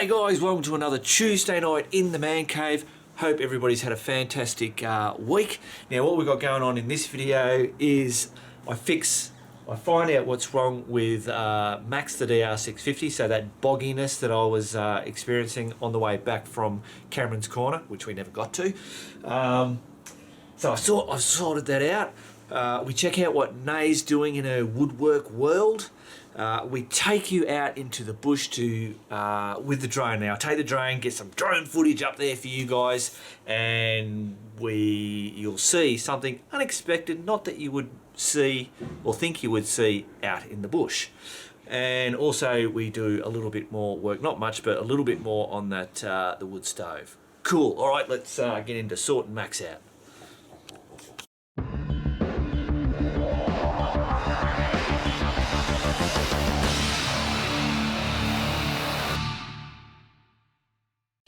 G'day guys, welcome to another Tuesday night in the man cave. Hope everybody's had a fantastic week. Now what we've got going on in this video is I find out what's wrong with Max the DR650, so that bogginess that I was experiencing on the way back from Cameron's Corner, which we never got to. So I've sorted that out. We check out what Nay's doing in her woodwork world. We take you out into the bush to with the drone. Now I take the drone, get some drone footage up there for you guys, and you'll see something unexpected, not that you would see or think you would see out in the bush. And also we do a little bit more work, not much, but a little bit more on that the wood stove. Cool. All right, let's get into sorting Max out.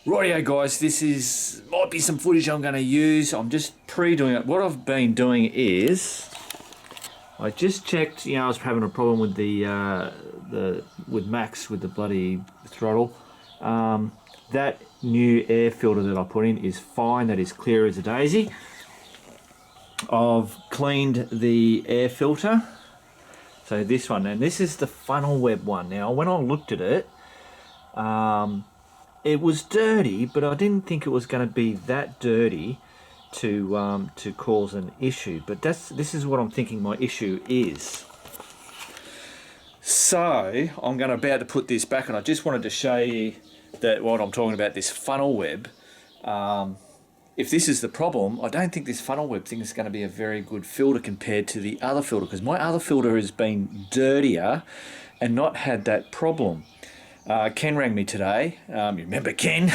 Rightio guys, this might be some footage I'm going to use. I'm just pre-doing it. What I've been doing is I just checked, I was having a problem with with Max with the bloody throttle. That new air filter that I put in is fine. That is clear as a daisy. I've cleaned the air filter. So this one, and this is the funnel web one. Now when I looked at it, it was dirty, but I didn't think it was going to be that dirty to cause an issue. But this is what I'm thinking my issue is. So I'm about to put this back, and I just wanted to show you that what I'm talking about, this funnel web. If this is the problem, I don't think this funnel web thing is going to be a very good filter compared to the other filter, because my other filter has been dirtier and not had that problem. Ken rang me today, you remember Ken?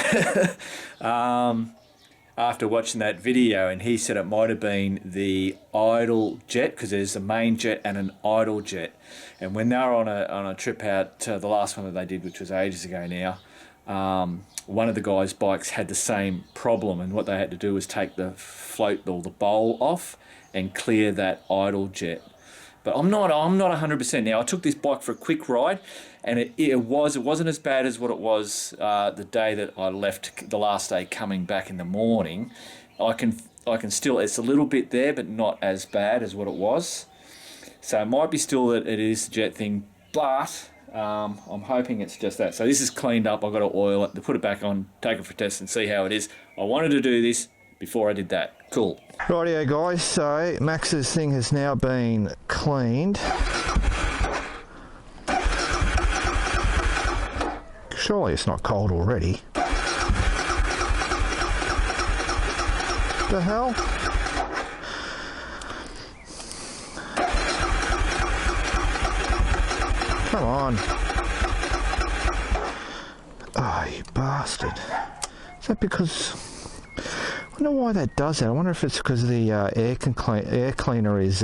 After watching that video, and he said it might have been the idle jet, because there's a main jet and an idle jet. And when they were on a trip out, the last one that they did, which was ages ago now, one of the guys' bikes had the same problem, and what they had to do was take the float or the bowl off and clear that idle jet. But I'm not 100% now. I took this bike for a quick ride, and it wasn't as bad as what it was the day that I left, the last day coming back in the morning. I can still, it's a little bit there, but not as bad as what it was. So it might be still that it is the jet thing, but I'm hoping it's just that. So this is cleaned up. I've got to oil it, to put it back on, take it for a test and see how it is. I wanted to do this before I did that. Cool. Rightio guys, so Max's thing has now been cleaned. Surely it's not cold already. The hell? Come on. Oh, you bastard. Is that because... I wonder why that does that. I wonder if it's because the air cleaner is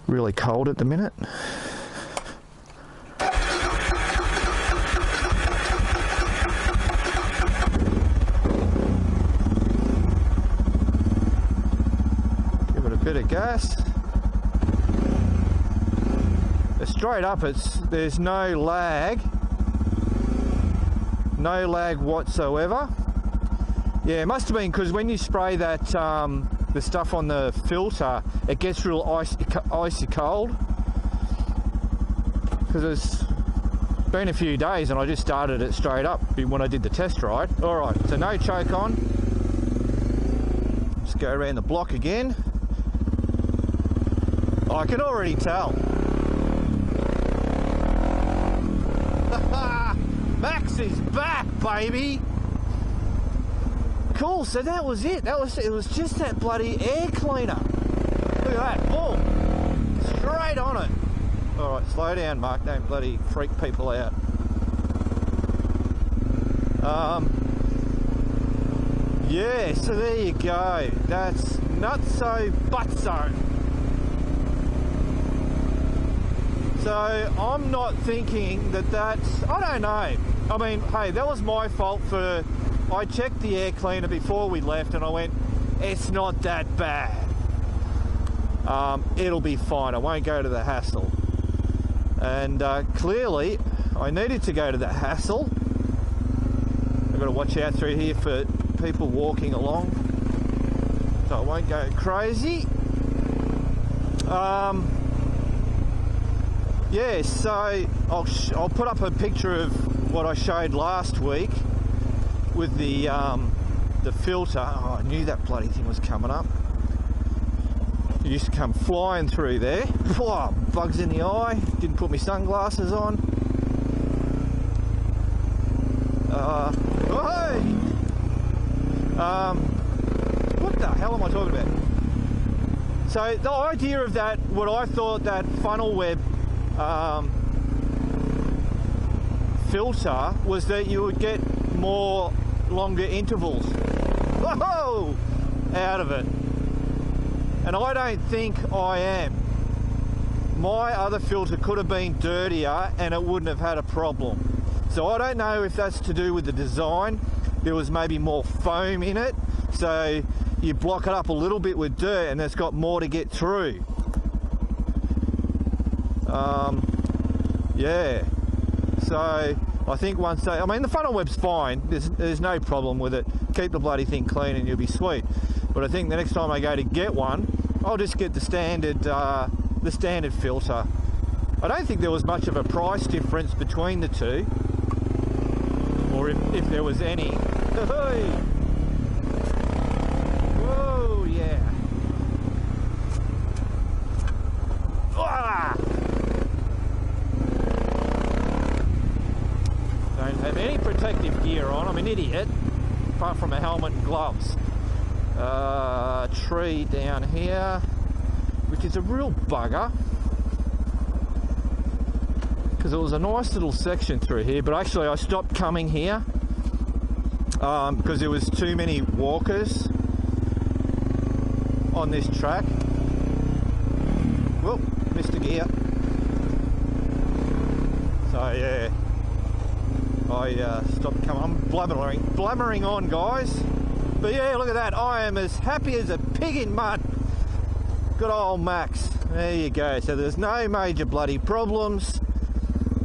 really cold at the minute. Give it a bit of gas. Straight up, there's no lag whatsoever. Yeah, it must have been because when you spray that the stuff on the filter, it gets real icy cold. Because it's been a few days and I just started it straight up when I did the test ride. Alright, so no choke on. Just go around the block again. I can already tell. Max is back, baby! Cool, so that was it. It was just that bloody air cleaner. Look at that, boom. Straight on it. Alright, slow down, Mark. Don't bloody freak people out. Yeah, so there you go. That's nutso butso. So I'm not thinking that's, I don't know. I mean, hey, that was my fault for... I checked the air cleaner before we left and I went, it's not that bad. It'll be fine. I won't go to the hassle. And clearly I needed to go to the hassle I've got to watch out through here for people walking along, so I won't go crazy. Yeah, so I'll put up a picture of what I showed last week with the filter. Oh, I knew that bloody thing was coming up. It used to come flying through there. Whoa, bugs in the eye. Didn't put my sunglasses on. Oh, hey! What the hell am I talking about? So the idea of that, what I thought that funnel web filter was that you would get more longer intervals, whoa, out of it. And I don't think I am. My other filter could have been dirtier and it wouldn't have had a problem. So I don't know if that's to do with the design. There was maybe more foam in it, so you block it up a little bit with dirt and it's got more to get through. Yeah, so I think once they, I mean the funnel web's fine, there's no problem with it. Keep the bloody thing clean and you'll be sweet. But I think the next time I go to get one, I'll just get the standard filter. I don't think there was much of a price difference between the two, or if there was any. Whoa, yeah. Ah! Don't have any protective gear on, I'm an idiot, apart from a helmet and gloves. Tree down here, which is a real bugger, because it was a nice little section through here, but actually I stopped coming here because there was too many walkers on this track. Whoop, missed a gear. So yeah, I stopped coming. I'm blabbering on, guys. But yeah, look at that. I am as happy as a pig in mud. Good old Max. There you go. So there's no major bloody problems.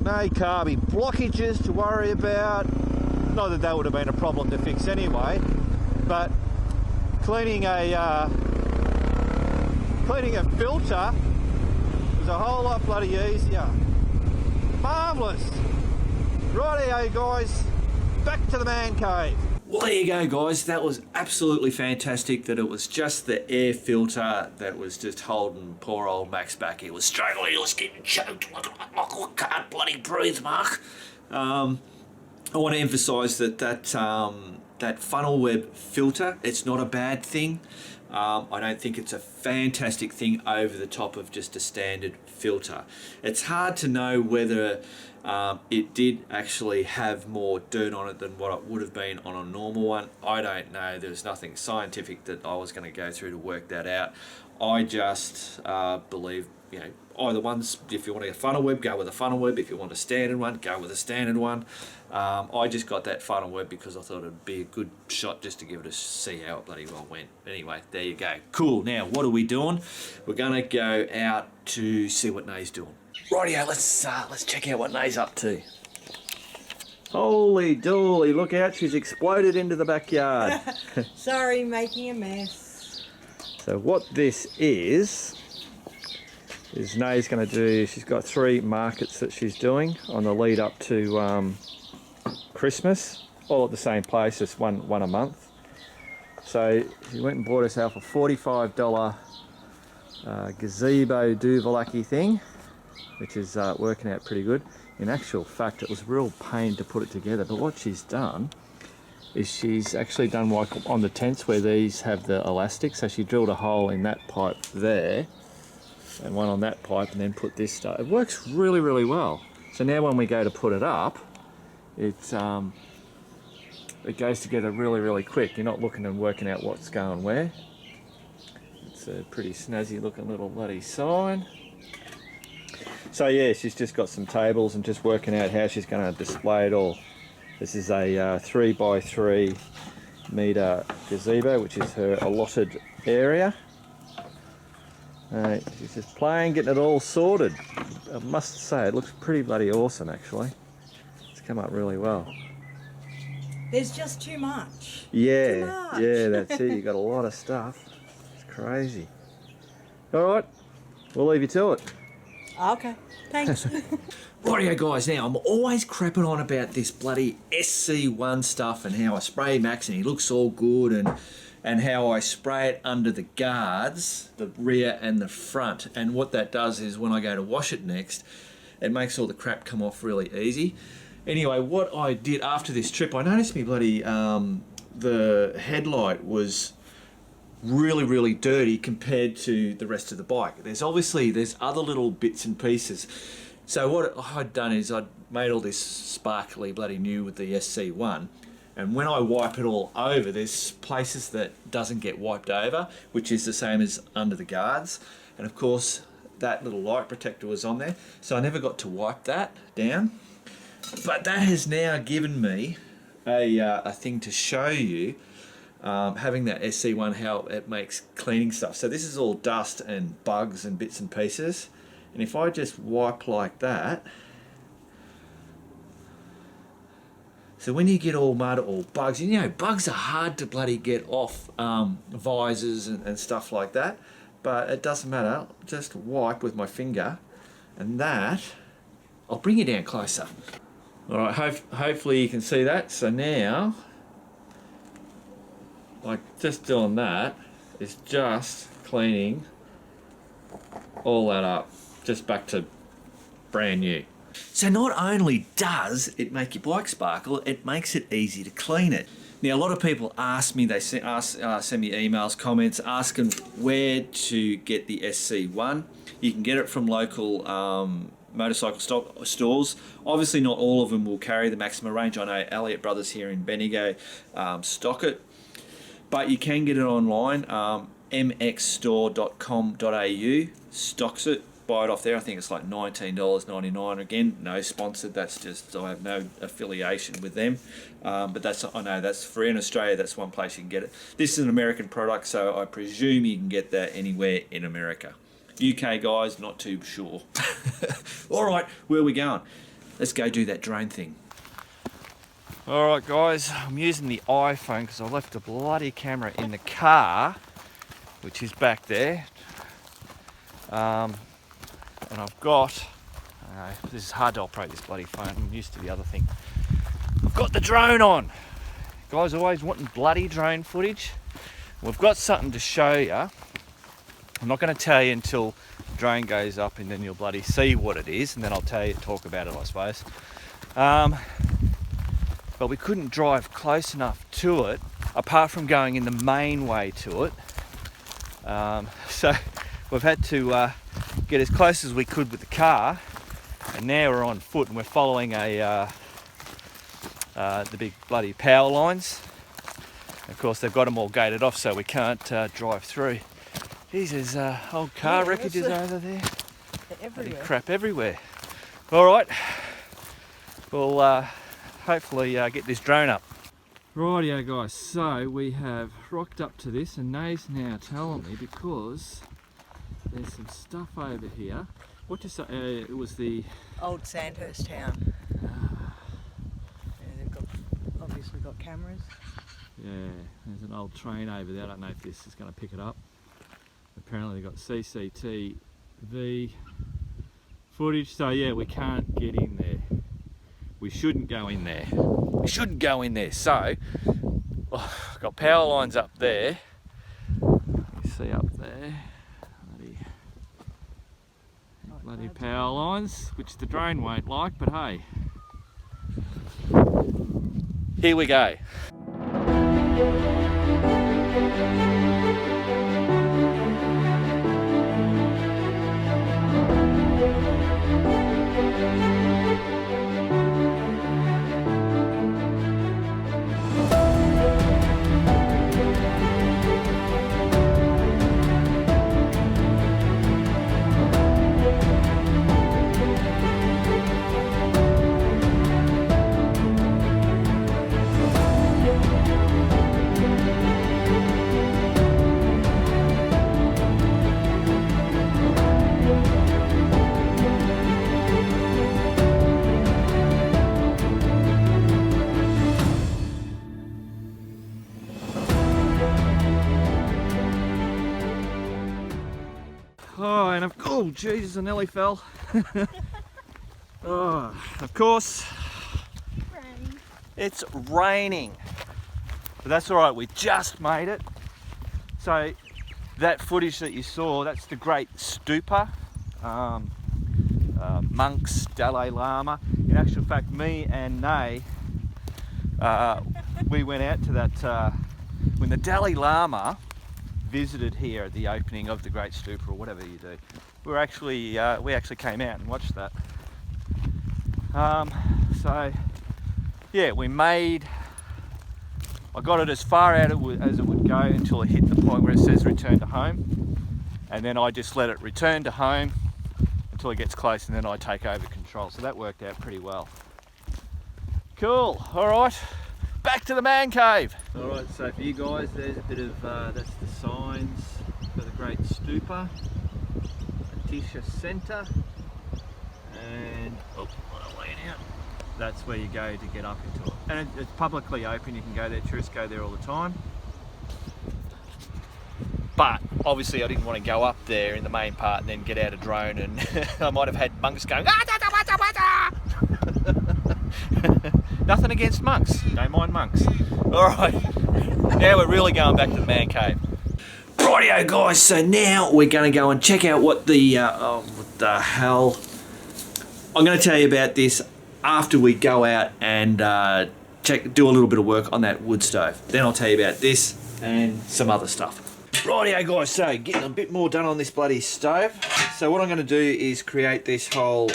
No carby blockages to worry about. Not that that would have been a problem to fix anyway. But cleaning a filter was a whole lot bloody easier. Marvellous. Rightio, guys. Back to the man cave. Well, there you go, guys. That was absolutely fantastic. That it was just the air filter that was just holding poor old Max back. He was struggling. He was getting choked. I can't bloody breathe, Mark. I want to emphasise that funnel web filter, it's not a bad thing. I don't think it's a fantastic thing over the top of just a standard filter. It's hard to know whether it did actually have more dirt on it than what it would have been on a normal one. I don't know. There's nothing scientific that I was going to go through to work that out. I just believe, you know, either one's, if you want a funnel web, go with a funnel web. If you want a standard one, go with a standard one. I just got that funnel web because I thought it'd be a good shot just to give it a see how it bloody well went. Anyway, there you go. Cool. Now, what are we doing? We're going to go out to see what Nay's doing. Rightio, let's check out what Nay's up to. Holy dooly, look out, she's exploded into the backyard. Sorry, making a mess. So what this is Nay's going to do, she's got 3 markets that she's doing on the lead up to Christmas, all at the same place, just one a month. So she went and bought herself a $45 gazebo Duvalaki thing, which is working out pretty good. In actual fact, it was a real pain to put it together, but what she's done is she's actually done like on the tents where these have the elastic, so she drilled a hole in that pipe there and one on that pipe and then put this stuff. It works really, really well. So now when we go to put it up, it goes together really, really quick. You're not looking and working out what's going where. It's a pretty snazzy looking little bloody sign. So yeah, she's just got some tables and just working out how she's going to display it all. This is a 3 by 3 metre gazebo, which is her allotted area. She's just playing, getting it all sorted. I must say, it looks pretty bloody awesome actually. It's come up really well. There's just too much. Yeah, Too much. yeah, that's it. You got a lot of stuff. It's crazy. All right, we'll leave you to it. Okay, thanks. Rightio guys, now I'm always crapping on about this bloody SC1 stuff and how I spray Max and he looks all good and how I spray it under the guards, the rear and the front, and what that does is when I go to wash it next, it makes all the crap come off really easy. Anyway, what I did after this trip, I noticed me bloody, the headlight was really dirty compared to the rest of the bike. There's other little bits and pieces. So what I'd done is I'd made all this sparkly bloody new with the SC1, and when I wipe it all over, there's places that doesn't get wiped over, which is the same as under the guards, and of course that little light protector was on there, so I never got to wipe that down. But that has now given me a thing to show you, having that SC1, how it makes cleaning stuff. So this is all dust and bugs and bits and pieces, and if I just wipe like that, so when you get all mud or bugs, you know, bugs are hard to bloody get off visors and stuff like that, but it doesn't matter. Just wipe with my finger, and that, I'll bring you down closer. All right, hopefully you can see that. So now, like just doing that is just cleaning all that up, just back to brand new. So not only does it make your bike sparkle, it makes it easy to clean it. Now a lot of people ask me, they send me emails, comments, asking where to get the SC1. You can get it from local motorcycle stores. Obviously not all of them will carry the maximum range. I know Elliott Brothers here in Bendigo stock it, but you can get it online. mxstore.com.au stocks it. Buy it off there. I think it's like $19.99. Again, no sponsored. That's just, I have no affiliation with them. But that's, I know that's free in Australia. That's one place you can get it. This is an American product, so I presume you can get that anywhere in America. UK guys, not too sure. All right, where are we going? Let's go do that drone thing. All right, guys, I'm using the iPhone because I left the bloody camera in the car, which is back there. And I've got, this is hard to operate this bloody phone. I'm used to the other thing. I've got the drone on. Guys always wanting bloody drone footage. We've got something to show you. I'm not going to tell you until the drone goes up and then you'll bloody see what it is, and then I'll talk about it, I suppose. But we couldn't drive close enough to it, apart from going in the main way to it. So we've had to get as close as we could with the car, and now we're on foot and we're following the big bloody power lines. Of course they've got them all gated off so we can't drive through. Geez, there's old car wreckages over there. Everywhere. Crap everywhere. All right, we'll hopefully get this drone up. Rightio guys, so we have rocked up to this, and Nae's now telling me, because there's some stuff over here. What you say? It was the Old Sandhurst town. They've obviously got cameras. Yeah, there's an old train over there. I don't know if this is going to pick it up. Apparently they've got CCTV footage, so yeah, we can't get in there. We shouldn't go in there. We shouldn't go in there. So, I've got power lines up there. You see up there. Bloody power lines, which the drone won't like, but hey. Here we go. And oh Jesus, I nearly fell. Oh, of course, it's raining. But that's all right, we just made it. So that footage that you saw, that's the great stupa, monks, Dalai Lama. In actual fact, me and Nay, we went out to that, when the Dalai Lama visited here at the opening of the great stupa, or whatever you do. We actually came out and watched that. So yeah, I got it as far out as it would go until it hit the point where it says return to home, and then I just let it return to home until it gets close, and then I take over control. So that worked out pretty well. Cool. All right, back to the man cave. All right, so for you guys, there's a bit of that's the signs for the great stupa, Atisha Center, and that's where you go to get up into it. And it's publicly open, you can go there, tourists go there all the time. But obviously I didn't want to go up there in the main part and then get out a drone, and I might have had monks going, nothing against monks, don't mind monks. Alright, now we're really going back to the man cave. Rightio guys, so now we're going to go and check out what the, what the hell. I'm going to tell you about this after we go out and do a little bit of work on that wood stove. Then I'll tell you about this and some other stuff. Rightio guys, so getting a bit more done on this bloody stove. So what I'm going to do is create this whole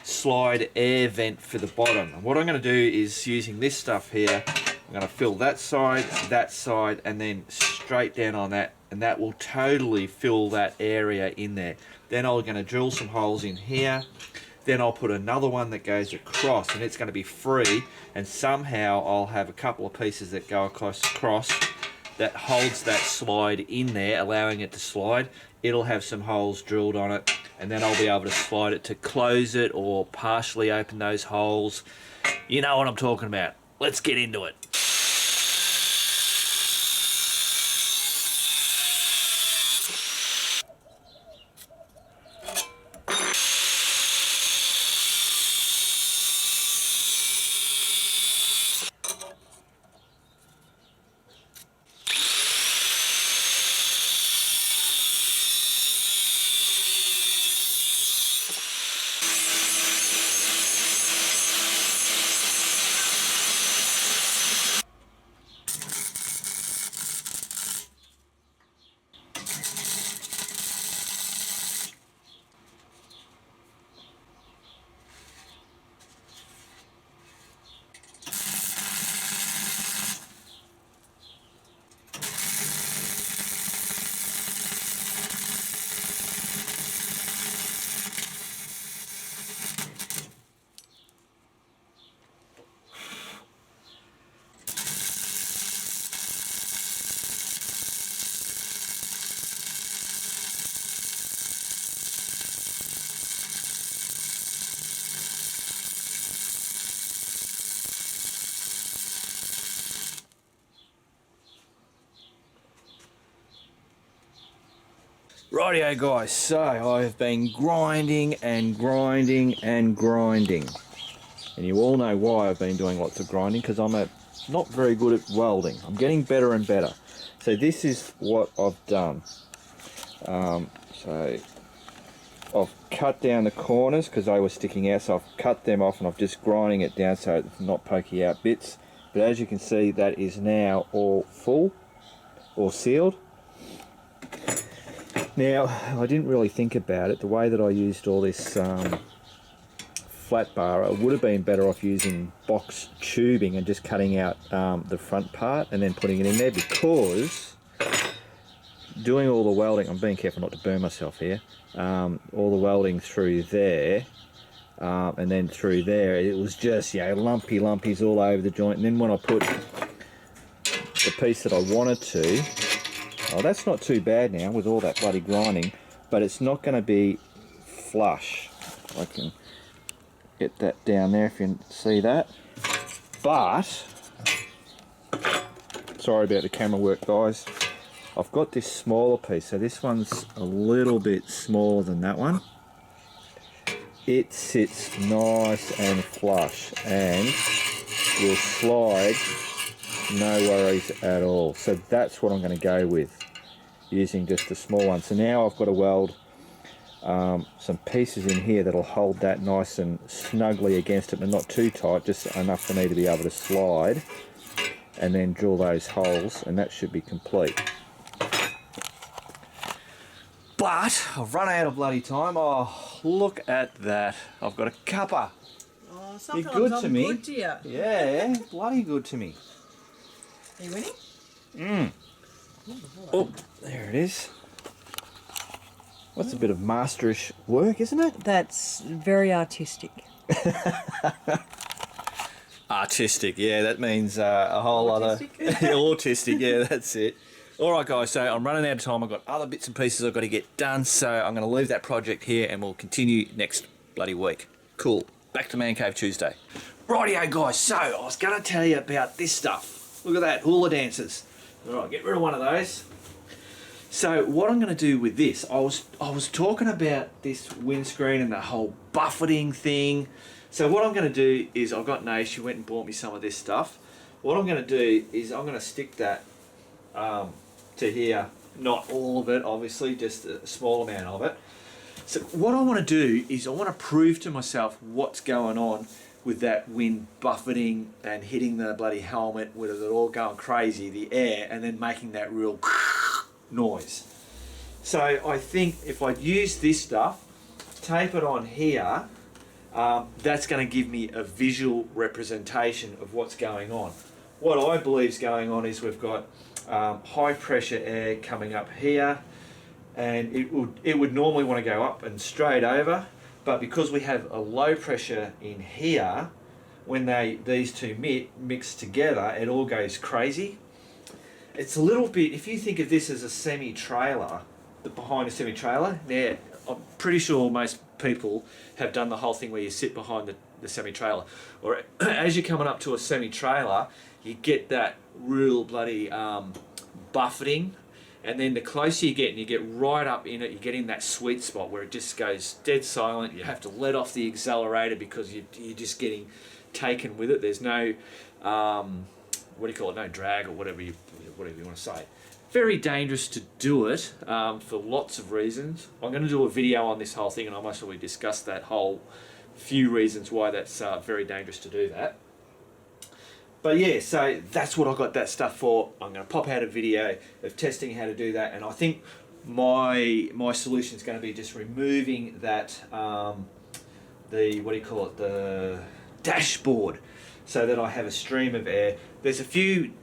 slide air vent for the bottom. And what I'm going to do is, using this stuff here, I'm going to fill that side, and then straight down on that, and that will totally fill that area in there. Then I'm going to drill some holes in here. Then I'll put another one that goes across, and it's going to be free, and somehow I'll have a couple of pieces that go across that holds that slide in there, allowing it to slide. It'll have some holes drilled on it, and then I'll be able to slide it to close it or partially open those holes. You know what I'm talking about. Let's get into it. Rightio guys, so I have been grinding and grinding and grinding. And you all know why I've been doing lots of grinding, because I'm not very good at welding. I'm getting better and better. So this is what I've done. So I've cut down the corners because they were sticking out, so I've cut them off and I'm just grinding it down so it's not poking out bits. But as you can see, that is now all full or sealed. Now, I didn't really think about it. The way that I used all this flat bar, it would have been better off using box tubing and just cutting out the front part and then putting it in there, because doing all the welding, I'm being careful not to burn myself here, all the welding through there and then through there, it was just, lumpies all over the joint. And then when I put the piece that I wanted to, oh, that's not too bad now with all that bloody grinding, but it's not going to be flush. I can get that down there if you can see that. But, sorry about the camera work guys, I've got this smaller piece, so this one's a little bit smaller than that one. It sits nice and flush and will slide, no worries at all. So that's what I'm going to go with, using just a small one. So now I've got to weld some pieces in here that'll hold that nice and snugly against it, but not too tight, just enough for me to be able to slide, and then drill those holes, and that should be complete. But I've run out of bloody time. Oh, look at that. I've got a cuppa. Oh, You're good to me. Good to you. Yeah, bloody good to me. Are you winning? Oh, there it is. That's a bit of masterish work, isn't it? That's very artistic. Artistic, yeah, that means a whole Autistic? other... Autistic, yeah, that's it. Alright guys, so I'm running out of time. I've got other bits and pieces I've got to get done, so I'm going to leave that project here and we'll continue next bloody week. Cool. Back to Man Cave Tuesday. Rightio guys, so I was going to tell you about this stuff. Look at that, hula dancers. Alright, get rid of one of those. So what I'm going to do with this, I was talking about this windscreen and the whole buffeting thing. So what I'm going to do is, I've got Nash, she went and bought me some of this stuff. What I'm going to do is I'm going to stick that to here, not all of it obviously, just a small amount of it. So what I want to do is I want to prove to myself what's going on with that wind buffeting and hitting the bloody helmet with it all going crazy, the air, and then making that real noise. So I think if I use this stuff, tape it on here, that's going to give me a visual representation of what's going on. What I believe is going on is we've got high pressure air coming up here, and it would normally want to go up and straight over, but because we have a low pressure in here, when these two mix together, it all goes crazy. It's a little bit, if you think of this as a semi-trailer, behind a semi-trailer, now I'm pretty sure most people have done the whole thing where you sit behind the semi-trailer, or as you're coming up to a semi-trailer, you get that real bloody buffeting, and then the closer you get and you get right up in it, you get in that sweet spot where it just goes dead silent. You have to let off the accelerator because you're just getting taken with it. There's no what do you call it, no drag or whatever you want to say. Very dangerous to do it for lots of reasons. I'm going to do a video on this whole thing, and I must probably discuss that whole few reasons why that's very dangerous to do that. But yeah, so that's what I got that stuff for. I'm going to pop out a video of testing how to do that, and I think my solution is going to be just removing that the dashboard, so that I have a stream of air. There's three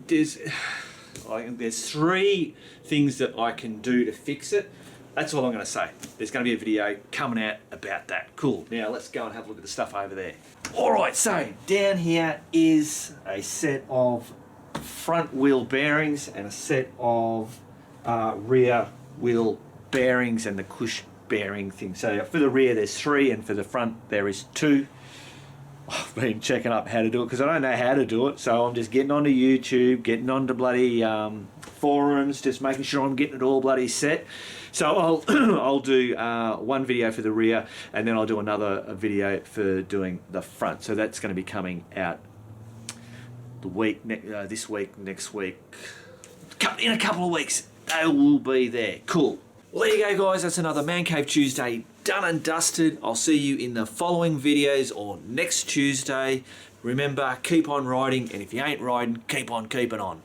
things that I can do to fix it. That's all I'm going to say. There's going to be a video coming out about that. Cool. Now let's go and have a look at the stuff over there. Alright, so down here is a set of front wheel bearings and a set of rear wheel bearings and the cush bearing thing. So for the rear there's 3, and for the front there is 2. I've been checking up how to do it because I don't know how to do it, so I'm just getting onto YouTube, getting onto bloody forums, just making sure I'm getting it all bloody set. So I'll do one video for the rear, and then I'll do another video for doing the front. So that's going to be coming out the week, this week, next week, in a couple of weeks. They will be there. Cool. Well, there you go, guys. That's another Man Cave Tuesday done and dusted. I'll see you in the following videos or next Tuesday. Remember, keep on riding, and if you ain't riding, keep on keeping on.